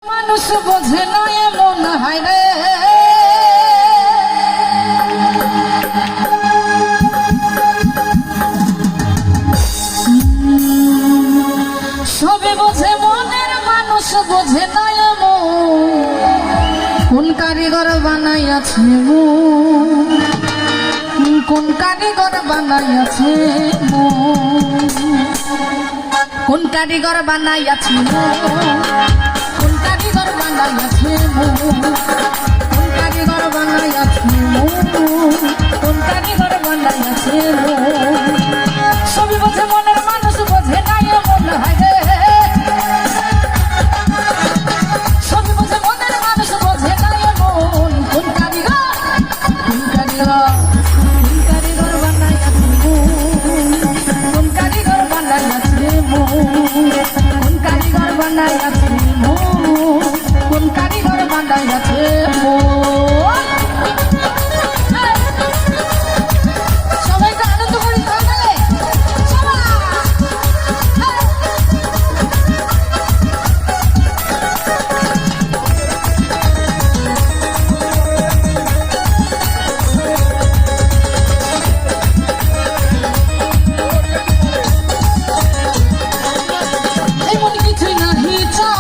মানুষ বোঝে না এমন হয় রে, সবে বোঝে মনের মানুষ বোঝে না এমন। কোন কারিগর বানাইয়াছে কোন কারিগর বানাইয়াছে কোন কারিগর বানাইয়াছে কোন কারিগর বানাইয়াছে কোন কারিগর বানাইয়াছে কোন কারিগর বানাইয়াছে। সবই বোঝে মনের মানুষ বোঝে না এমন হয় রে, সবই বোঝে মনের মানুষ বোঝে না এমন। কোন কারিগর কোন কারিগর কোন কারিগর বানাইয়াছে কোন কারিগর বানাইয়াছে কোন কারিগর বানাইয়াছে কোন কারিগর বানাইয়াছে। সবাই তো আনন্দ করি তাহলে এমন কিছুই নাহি চা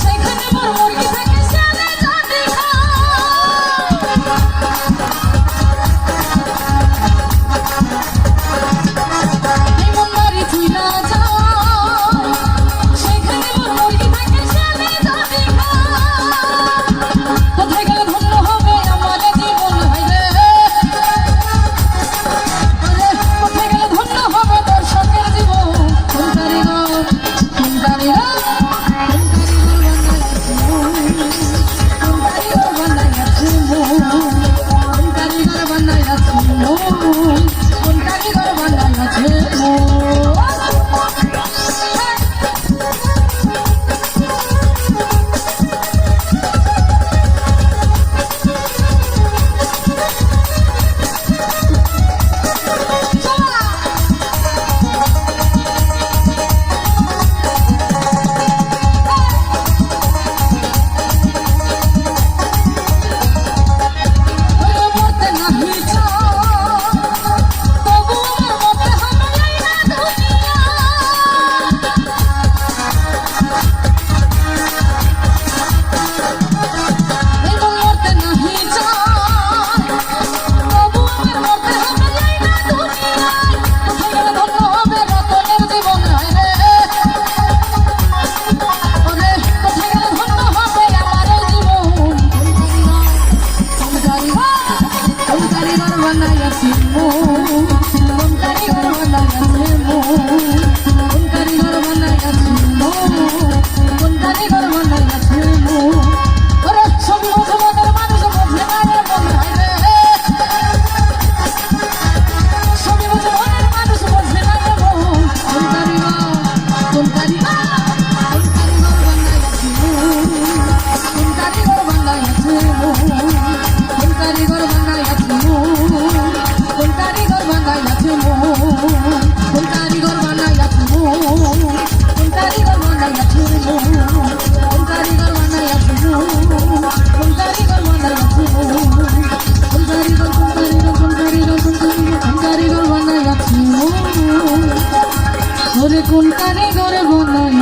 সেই ওরে কোন কারিগর বানায়